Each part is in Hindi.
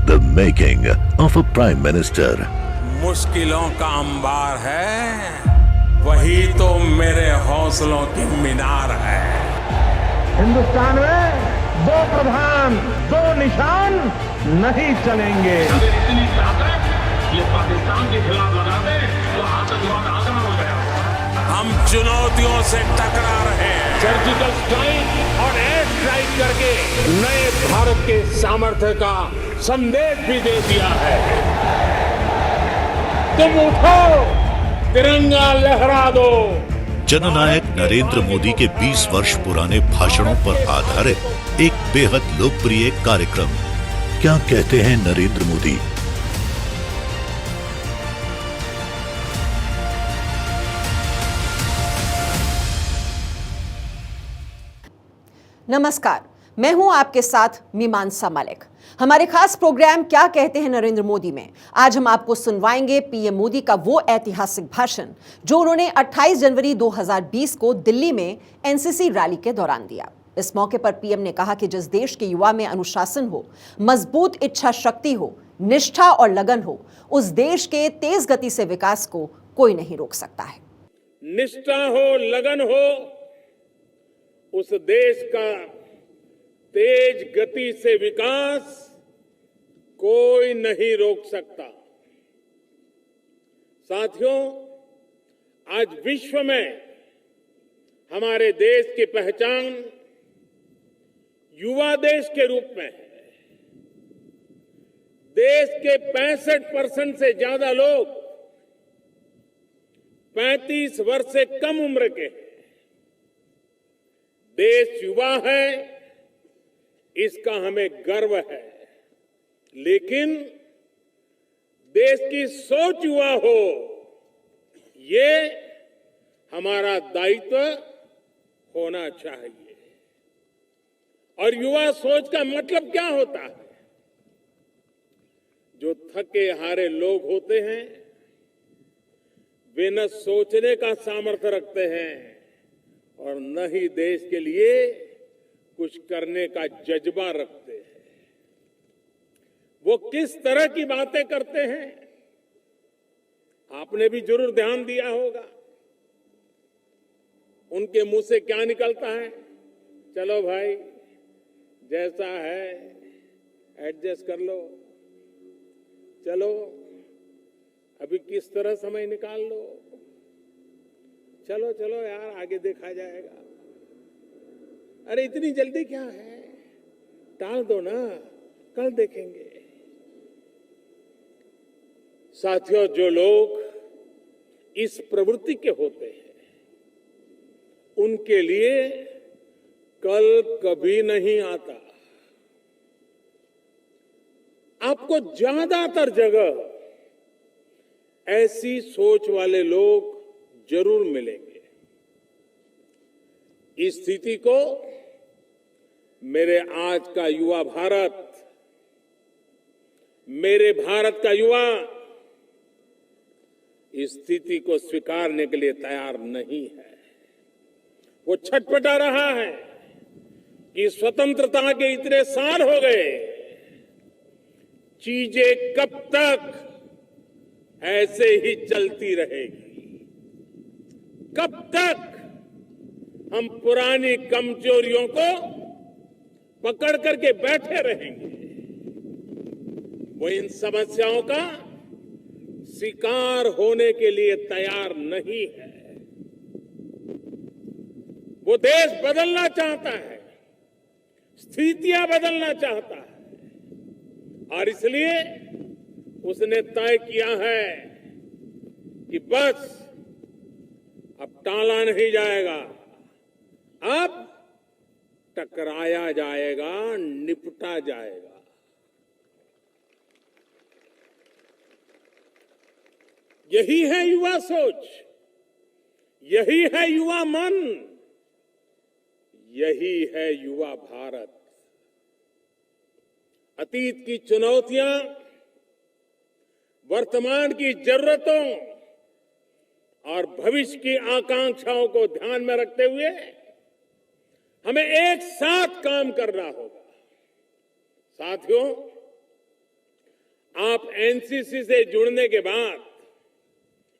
The making of a Prime Minister. मुश्किलों का अंबार है, वही तो मेरे हौसलों की मीनार है। हिंदुस्तान में दो प्रधान दो निशान नहीं चलेंगे। अगर इतनी ताकत ये पाकिस्तान के खिलाफ लगा दे तो आतंकवाद आसान हो गया। हम चुनौतियों से टकरा रहे हैं। सर्जिकल स्ट्राइक और एयर स्ट्राइक करके नए भारत के सामर्थ्य का संदेश भी दे दिया है। तुम उठो, तिरंगा लहरा दो। जननायक नरेंद्र मोदी के 20 वर्ष पुराने भाषणों पर आधारित एक बेहद लोकप्रिय कार्यक्रम क्या कहते हैं नरेंद्र मोदी। नमस्कार, मैं हूं आपके साथ मीमांसा मलिक। हमारे खास प्रोग्राम क्या कहते हैं नरेंद्र मोदी में आज हम आपको सुनवाएंगे पीएम मोदी का वो ऐतिहासिक भाषण जो उन्होंने 28 जनवरी 2020 को दिल्ली में एनसीसी रैली के दौरान दिया। इस मौके पर पीएम ने कहा कि जिस देश के युवा में अनुशासन हो, मजबूत इच्छा शक्ति हो, निष्ठा और लगन हो, उस देश के तेज गति से विकास को कोई नहीं रोक सकता है। निष्ठा हो, लगन हो, उस देश का तेज गति से विकास कोई नहीं रोक सकता। साथियों, आज विश्व में हमारे देश की पहचान युवा देश के रूप में है। देश के 65% से ज्यादा लोग 35 वर्ष से कम उम्र के हैं। देश युवा है, इसका हमें गर्व है, लेकिन देश की सोच युवा हो, ये हमारा दायित्व होना चाहिए। और युवा सोच का मतलब क्या होता है? जो थके हारे लोग होते हैं, वे न सोचने का सामर्थ्य रखते हैं और न ही देश के लिए कुछ करने का जज्बा रखते हैं। वो किस तरह की बातें करते हैं, आपने भी जरूर ध्यान दिया होगा। उनके मुंह से क्या निकलता है? चलो भाई, जैसा है एडजस्ट कर लो, चलो अभी किस तरह समय निकाल लो, चलो चलो यार आगे देखा जाएगा। अरे इतनी जल्दी क्या है, टाल दो ना, कल देखेंगे। साथियों, जो लोग इस प्रवृत्ति के होते हैं, उनके लिए कल कभी नहीं आता। आपको ज्यादातर जगह ऐसी सोच वाले लोग जरूर मिलेंगे। इस स्थिति को मेरे आज का युवा भारत, मेरे भारत का युवा इस स्थिति को स्वीकारने के लिए तैयार नहीं है। वो छटपटा रहा है कि स्वतंत्रता के इतने साल हो गए, चीजें कब तक ऐसे ही चलती रहेगी? कब तक हम पुरानी कमजोरियों को पकड़ करके बैठे रहेंगे? वो इन समस्याओं का शिकार होने के लिए तैयार नहीं है। वो देश बदलना चाहता है, स्थितियां बदलना चाहता है, और इसलिए उसने तय किया है कि बस अब टाला नहीं जाएगा, अब टकराया जाएगा, निपटा जाएगा। यही है युवा सोच, यही है युवा मन, यही है युवा भारत। अतीत की चुनौतियां वर्तमान की जरूरतों और भविष्य की आकांक्षाओं को ध्यान में रखते हुए हमें एक साथ काम करना होगा। साथियों, आप एनसीसी से जुड़ने के बाद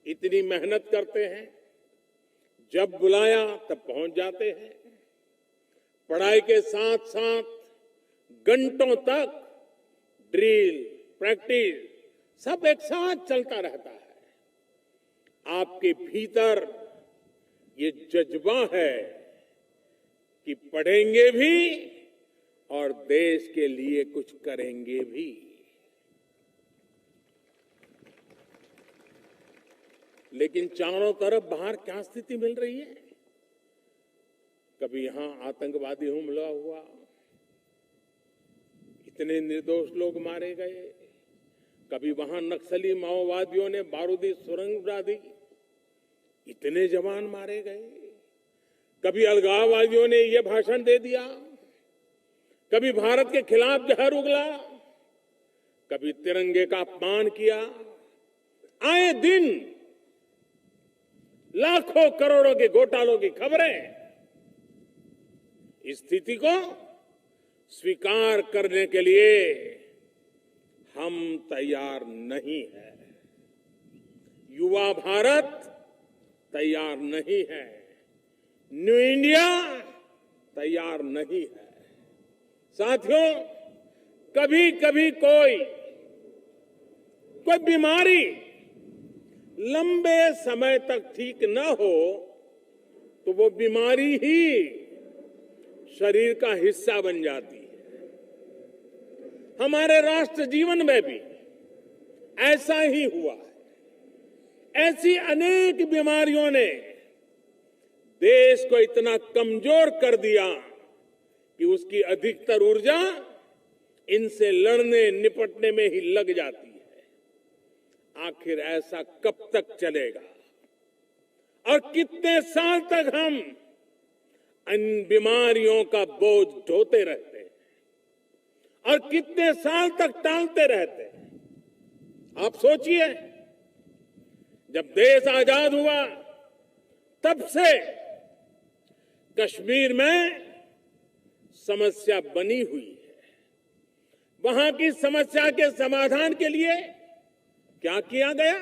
इतनी मेहनत करते हैं, जब बुलाया तब पहुंच जाते हैं। पढ़ाई के साथ साथ घंटों तक ड्रिल, प्रैक्टिस सब एक साथ चलता रहता है। आपके भीतर ये जज्बा है कि पढ़ेंगे भी और देश के लिए कुछ करेंगे भी। लेकिन चारों तरफ बाहर क्या स्थिति मिल रही है? कभी यहां आतंकवादी हमला हुआ, इतने निर्दोष लोग मारे गए। कभी वहां नक्सली माओवादियों ने बारूदी सुरंग उड़ा दी, इतने जवान मारे गए। कभी अलगाववादियों ने यह भाषण दे दिया, कभी भारत के खिलाफ जहर उगला, कभी तिरंगे का अपमान किया। आए दिन लाखों करोड़ों के घोटालों की खबरें। इस स्थिति को स्वीकार करने के लिए हम तैयार नहीं है। युवा भारत तैयार नहीं है। न्यू इंडिया तैयार नहीं है। साथियों, कभी कभी कोई बीमारी लंबे समय तक ठीक न हो तो वो बीमारी ही शरीर का हिस्सा बन जाती है। हमारे राष्ट्र जीवन में भी ऐसा ही हुआ है। ऐसी अनेक बीमारियों ने देश को इतना कमजोर कर दिया कि उसकी अधिकतर ऊर्जा इनसे लड़ने निपटने में ही लग जाती है। आखिर ऐसा कब तक चलेगा और कितने साल तक हम इन बीमारियों का बोझ ढोते रहते हैं और कितने साल तक टालते रहते हैं? आप सोचिए, जब देश आजाद हुआ तब से कश्मीर में समस्या बनी हुई है। वहां की समस्या के समाधान के लिए क्या किया गया?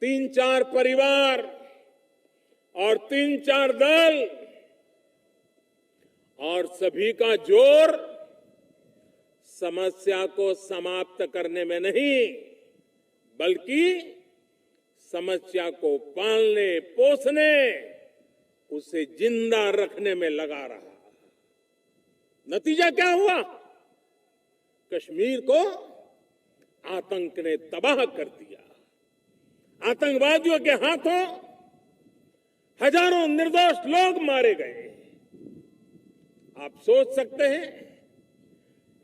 3-4 परिवार और 3-4 दल और सभी का जोर समस्या को समाप्त करने में नहीं, बल्कि समस्या को पालने पोसने, उसे जिंदा रखने में लगा रहा। नतीजा क्या हुआ? कश्मीर को आतंक ने तबाह कर दिया। आतंकवादियों के हाथों हजारों निर्दोष लोग मारे गए। आप सोच सकते हैं,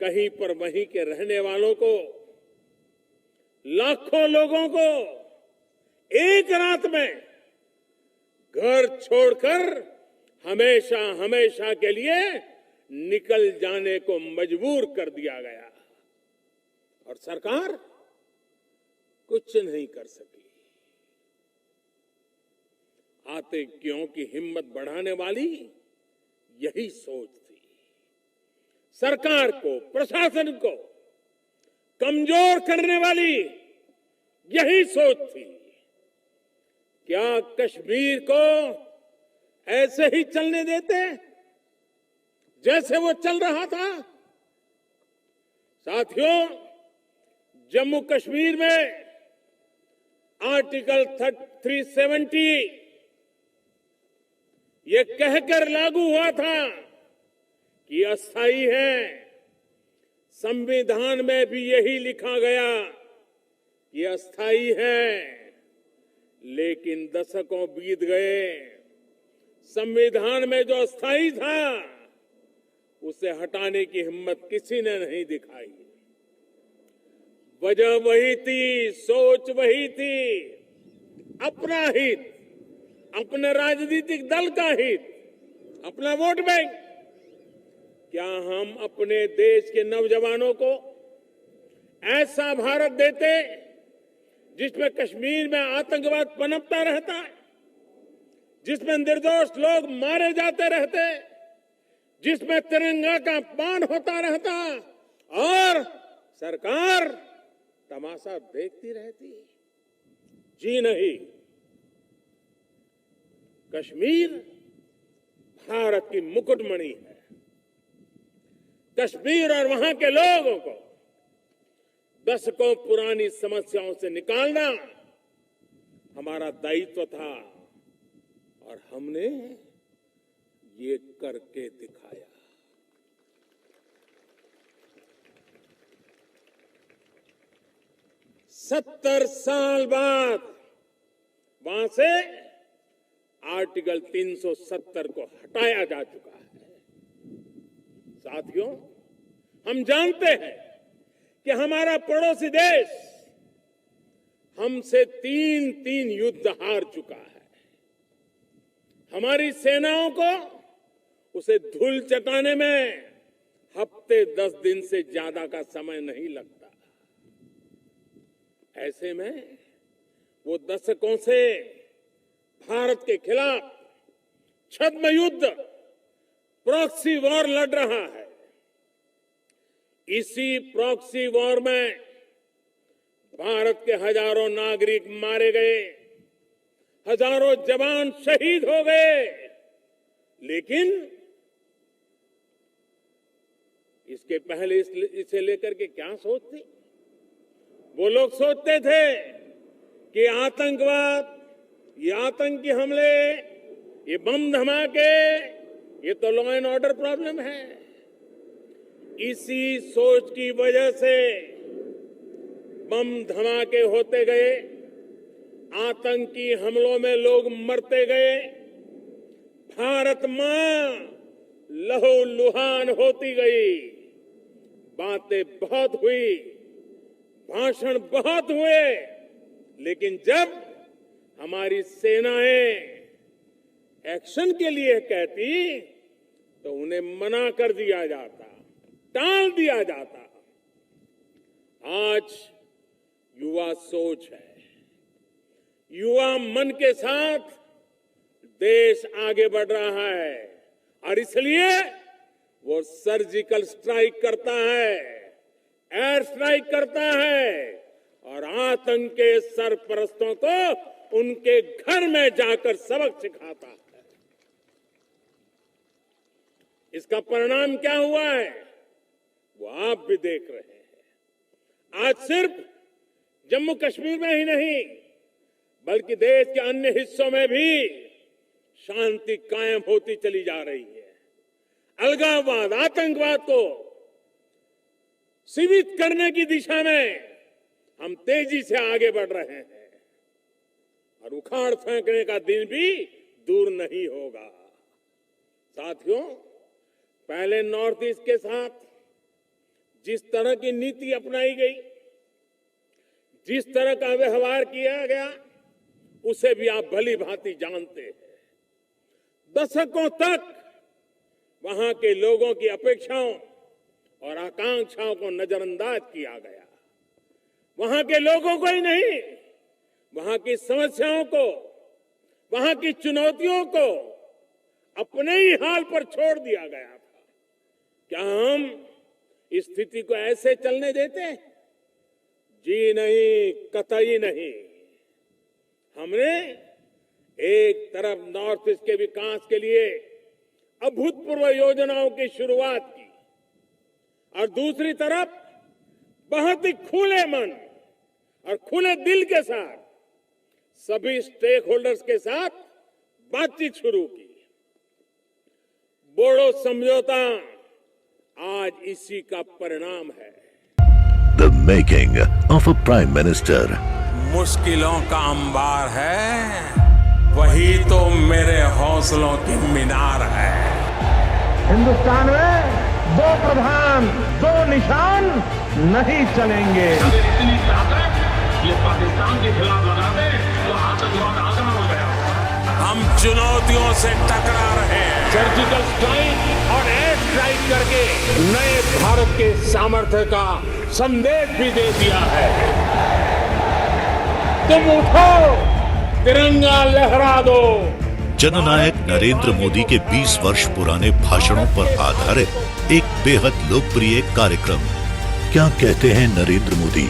कहीं पर वहीं के रहने वालों को, लाखों लोगों को एक रात में घर छोड़कर हमेशा हमेशा के लिए निकल जाने को मजबूर कर दिया गया और सरकार कुछ नहीं कर सकी। आतंकियों की हिम्मत बढ़ाने वाली यही सोच थी। सरकार को, प्रशासन को कमजोर करने वाली यही सोच थी। क्या कश्मीर को ऐसे ही चलने देते जैसे वो चल रहा था? साथियों, जम्मू कश्मीर में आर्टिकल 370 ये कहकर लागू हुआ था कि अस्थायी है। संविधान में भी यही लिखा गया कि अस्थायी है, लेकिन दशकों बीत गए। संविधान में जो अस्थायी था उसे हटाने की हिम्मत किसी ने नहीं दिखाई। वजह वही थी, सोच वही थी, अपना हित, अपने राजनीतिक दल का हित, अपना वोट बैंक। क्या हम अपने देश के नौजवानों को ऐसा भारत देते जिसमें कश्मीर में आतंकवाद पनपता रहता है, जिसमें निर्दोष लोग मारे जाते रहते, जिसमें तिरंगा का अपमान होता रहता और सरकार तमाशा देखती रहती? जी नहीं। कश्मीर भारत की मुकुटमणि है। कश्मीर और वहां के लोगों को दशकों पुरानी समस्याओं से निकालना हमारा दायित्व था और हमने ये करके दिखाया। सत्तर साल बाद वहां से आर्टिकल 370 को हटाया जा चुका है। साथियों, हम जानते हैं कि हमारा पड़ोसी देश हमसे तीन युद्ध हार चुका है। हमारी सेनाओं को उसे धूल चटाने में हफ्ते 10 दिन से ज्यादा का समय नहीं लगता। ऐसे में वो दशकों से भारत के खिलाफ छद्म युद्ध, प्रॉक्सी वॉर लड़ रहा है। इसी प्रॉक्सी वॉर में भारत के हजारों नागरिक मारे गए, हजारों जवान शहीद हो गए, लेकिन इसके पहले इसे लेकर के क्या सोचते? वो लोग सोचते थे कि आतंकवाद, ये आतंकी हमले, ये बम धमाके, ये तो लॉ एंड ऑर्डर प्रॉब्लम है। इसी सोच की वजह से बम धमाके होते गए, आतंकी हमलों में लोग मरते गए, भारत मां लहूलुहान होती गई। बातें बहुत हुई, भाषण बहुत हुए, लेकिन जब हमारी सेनाएं एक्शन के लिए कहती तो उन्हें मना कर दिया जाता, टाल दिया जाता। आज युवा सोच है, युवा मन के साथ देश आगे बढ़ रहा है और इसलिए वो सर्जिकल स्ट्राइक करता है, एयर स्ट्राइक करता है और आतंक के सरपरस्तों को उनके घर में जाकर सबक सिखाता है। इसका परिणाम क्या हुआ है वो आप भी देख रहे हैं। आज सिर्फ जम्मू कश्मीर में ही नहीं बल्कि देश के अन्य हिस्सों में भी शांति कायम होती चली जा रही है। अलगाववाद, आतंकवाद को सीमित करने की दिशा में हम तेजी से आगे बढ़ रहे हैं और उखाड़ फेंकने का दिन भी दूर नहीं होगा। साथियों, पहले नॉर्थ ईस्ट के साथ जिस तरह की नीति अपनाई गई, जिस तरह का व्यवहार किया गया, उसे भी आप भली भांति जानते हैं। दशकों तक वहां के लोगों की अपेक्षाओं और आकांक्षाओं को नजरअंदाज किया गया। वहां के लोगों को ही नहीं, वहां की समस्याओं को, वहां की चुनौतियों को अपने ही हाल पर छोड़ दिया गया था। क्या हम इस स्थिति को ऐसे चलने देते? जी नहीं, कतई नहीं। हमने एक तरफ नॉर्थ ईस्ट के विकास के लिए अभूतपूर्व योजनाओं की शुरुआत की और दूसरी तरफ बहुत ही खुले मन और खुले दिल के साथ सभी स्टेक होल्डर्स के साथ बातचीत शुरू की। बोडो समझौता आज इसी का परिणाम है। The making of a prime minister. मुश्किलों का अंबार है, वही तो मेरे हौसलों की मीनार है। हिंदुस्तान में दो प्रधान, दो निशान नहीं चलेंगे। अगर इतनी ताकत ये पाकिस्तान के खिलाफ लगा दे तो आतंकवाद आसान हो गया। हम चुनौतियों से टकरा रहे हैं। सर्जिकल स्ट्राइक और एयर स्ट्राइक करके नए भारत के सामर्थ्य का संदेश भी दे दिया है। तुम उठो, तिरंगा लहरा दो। जननायक नरेंद्र मोदी के 20 वर्ष पुराने भाषणों पर आधारित एक बेहद लोकप्रिय कार्यक्रम क्या कहते हैं नरेंद्र मोदी